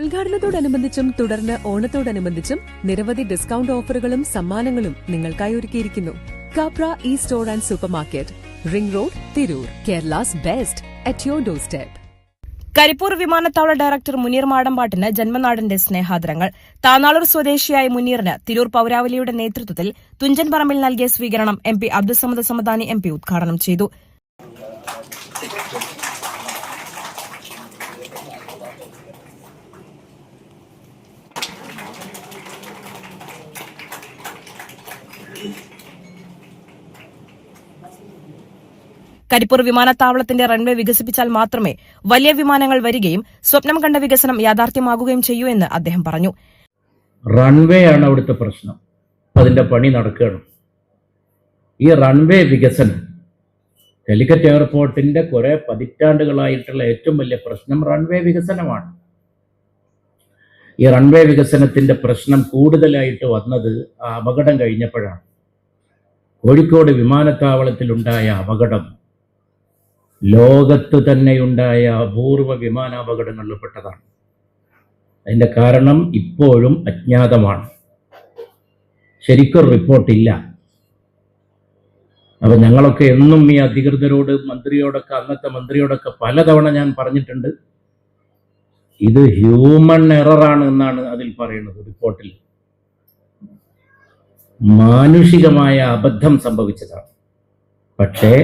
ഉദ്ഘാടനത്തോടനുബന്ധിച്ചും തുടർന്ന് ഓണത്തോടനുബന്ധിച്ചും നിരവധി ഡിസ്കൗണ്ട് ഓഫറുകളും സമ്മാനങ്ങളും നിങ്ങൾക്കായി ഒരുക്കിയിരിക്കുന്നു. Capra E store and super market, ring road, Tirur. Kerala's best at your door step. Karipur വിമാനത്താവള ഡയറക്ടർ മുനീർ മാടമ്പാട്ടിന് ജന്മനാടിന്റെ സ്നേഹാദരങ്ങൾ. താനാളൂർ സ്വദേശിയായ മുനീറിന് തിരൂർ പൌരാവലിയുടെ നേതൃത്വത്തിൽ തുഞ്ചൻ പറമ്പിൽ നൽകിയ സ്വീകരണം MP അബ്ദുസമദ് സമദാനി MP ഉദ്ഘാടനം ചെയ്തു. കരിപ്പൂർ വിമാനത്താവളത്തിന്റെ റൺവേ വികസിപ്പിച്ചാൽ മാത്രമേ വലിയ വിമാനങ്ങൾ വരികയും സ്വപ്നം കണ്ട വികസനം യാഥാർത്ഥ്യമാകുകയും ചെയ്യൂ എന്ന് അദ്ദേഹം പറഞ്ഞു. റൺവേ ആണ് അവിടുത്തെ പ്രശ്നം. അതിന്റെ പണി നടക്കുകയാണ്. ഈ റൺവേ വികസനം കാലിക്കറ്റ് എയർപോർട്ടിന്റെ കുറെ പതിറ്റാണ്ടുകളായിട്ടുള്ള ഏറ്റവും വലിയ പ്രശ്നം റൺവേ വികസനമാണ്. ഈ റൺവേ വികസനത്തിന്റെ പ്രശ്നം കൂടുതലായിട്ട് വന്നത് ആ അപകടം കഴിഞ്ഞപ്പോഴാണ്. കോഴിക്കോട് വിമാനത്താവളത്തിലുണ്ടായ അപകടം ലോകത്ത് തന്നെയുണ്ടായ അപൂർവ വിമാനാപകടങ്ങളിൽ പെട്ടതാണ്. അതിന്റെ കാരണം ഇപ്പോഴും അജ്ഞാതമാണ്. ശരിക്കും റിപ്പോർട്ടില്ല. അപ്പൊ ഞങ്ങളൊക്കെ എന്നും ഈ അധികൃതരോട്, മന്ത്രിയോടൊക്കെ, അന്നത്തെ മന്ത്രിയോടൊക്കെ പലതവണ ഞാൻ പറഞ്ഞിട്ടുണ്ട്, ഇത് ഹ്യൂമൺ എററാണ് എന്നാണ് അതിൽ പറയുന്നത്. റിപ്പോർട്ടിൽ മാനുഷികമായ അബദ്ധം സംഭവിച്ചതാണ്. പക്ഷേ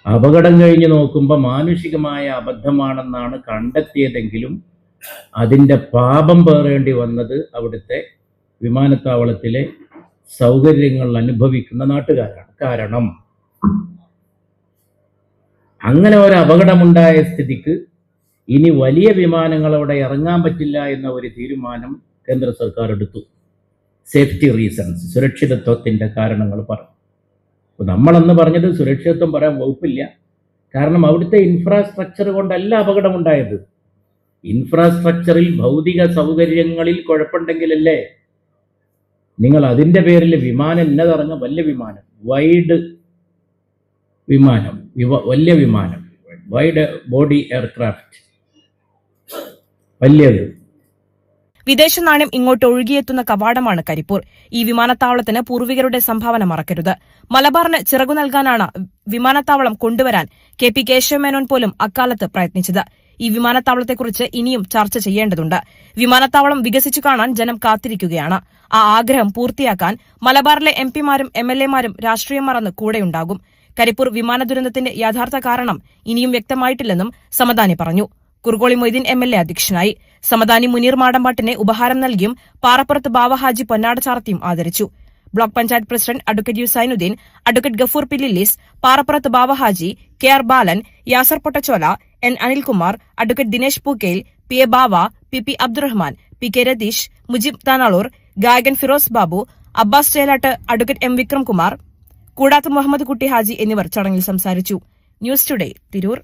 അപകടം കഴിഞ്ഞ് നോക്കുമ്പോൾ മാനുഷികമായ അബദ്ധമാണെന്നാണ് കണ്ടെത്തിയതെങ്കിലും അതിൻ്റെ പാപം പേറേണ്ടി വന്നത് അവിടുത്തെ വിമാനത്താവളത്തിലെ സൗകര്യങ്ങൾ അനുഭവിക്കുന്ന നാട്ടുകാരാണ്. കാരണം അങ്ങനെ ഒരു അപകടമുണ്ടായ സ്ഥിതിക്ക് ഇനി വലിയ വിമാനങ്ങൾ അവിടെ ഇറങ്ങാൻ പറ്റില്ല എന്ന ഒരു തീരുമാനം കേന്ദ്ര സർക്കാർ എടുത്തു. സേഫ്റ്റി റീസൺസ്, സുരക്ഷിതത്വത്തിൻ്റെ കാരണങ്ങൾ പറഞ്ഞു. നമ്മളന്ന് പറഞ്ഞത് സുരക്ഷിതത്വം പറയാൻ വകുപ്പില്ല. കാരണം അവിടുത്തെ ഇൻഫ്രാസ്ട്രക്ചർ കൊണ്ടല്ല അപകടമുണ്ടായത്. ഇൻഫ്രാസ്ട്രക്ചറിൽ, ഭൗതിക സൗകര്യങ്ങളിൽ കുഴപ്പമുണ്ടെങ്കിലല്ലേ നിങ്ങൾ അതിൻ്റെ പേരിൽ വിമാനം ഇന്നതിറങ്ങ, വലിയ വിമാനം, വൈഡ് വിമാനം, വലിയ വിമാനം, വൈഡ് ബോഡി എയർക്രാഫ്റ്റ്, വലിയത്. വിദേശ നാണ്യം ഇങ്ങോട്ട് ഒഴുകിയെത്തുന്ന കവാടമാണ് കരിപ്പൂർ. ഈ വിമാനത്താവളത്തിന് പൂർവികരുടെ സംഭാവന മറക്കരുത്. മലബാറിന് ചിറകു നൽകാനാണ് വിമാനത്താവളം കൊണ്ടുവരാൻ KP കേശവമേനോൻ പോലും അക്കാലത്ത് പ്രയത്നിച്ചത്. ഈ വിമാനത്താവളത്തെക്കുറിച്ച് ഇനിയും ചർച്ച ചെയ്യേണ്ടതുണ്ട്. വിമാനത്താവളം വികസിച്ചു കാണാൻ ജനം കാത്തിരിക്കുകയാണ്. ആ ആഗ്രഹം പൂർത്തിയാക്കാൻ മലബാറിലെ MPമാരും MLAമാരും രാഷ്ട്രീയം മറന്ന് കൂടെയുണ്ടാകും. കരിപ്പൂർ വിമാന ദുരന്തത്തിന്റെ യഥാർത്ഥ കാരണം ഇനിയും വ്യക്തമായിട്ടില്ലെന്നും സമദാനി പറഞ്ഞു. കുറുകോളി മൊയ്തീൻ MLA അധ്യക്ഷനായി. സമദാനി മുനീർ മാടമ്പാട്ടിനെ ഉപഹാരം നൽകിയും പാറപ്പുറത്ത് ബാവഹാജി പൊന്നാട ചാർത്തിയും ആദരിച്ചു. Block panchayat president advocate Yusainuddin, advocate Gafoor പില്ലിലീസ്, Parappurath Bavahaji, KR Balan, Yasar Pottachola, N Anilkumar, advocate Dinesh Pookkel, PA Bava, PP Abdurahman, PK Ratheesh, Mujib Tanalur, ഗായകൻ ഫിറോസ് ബാബു, അബ്ബാസ് ചേലാട്ട്, അഡ്വക്കേറ്റ് M വിക്രംകുമാർ, കൂടാത്ത് മുഹമ്മദ് കുട്ടി ഹാജി എന്നിവർ ചടങ്ങിൽ സംസാരിച്ചു. News today, Tirur.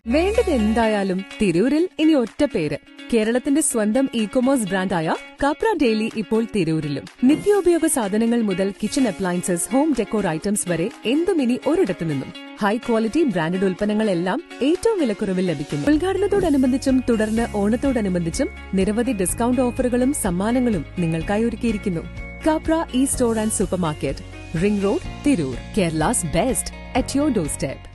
വേണ്ടത് എന്തായാലും തിരൂരിൽ ഇനി ഒറ്റ പേര്. കേരളത്തിന്റെ സ്വന്തം ഇ-കൊമേഴ്സ് ബ്രാൻഡായ കാപ്ര ഡെയിലി ഇപ്പോൾ തിരൂരിലും. നിത്യോപയോഗ സാധനങ്ങൾ മുതൽ kitchen appliances, home decor items വരെ എന്തും ഇനി ഒരിടത്തു നിന്നും. ഹൈ ക്വാളിറ്റി ബ്രാൻഡഡ് ഉൽപ്പന്നങ്ങളെല്ലാം ഏറ്റവും വിലക്കുറവിൽ ലഭിക്കുന്നു. ഉദ്ഘാടനത്തോടനുബന്ധിച്ചും തുടർന്ന് ഓണത്തോടനുബന്ധിച്ചും നിരവധി ഡിസ്കൗണ്ട് ഓഫറുകളും സമ്മാനങ്ങളും നിങ്ങൾക്കായി ഒരുക്കിയിരിക്കുന്നു. Capra E store and super market, ring road, Tirur. Kerala's best at your door step.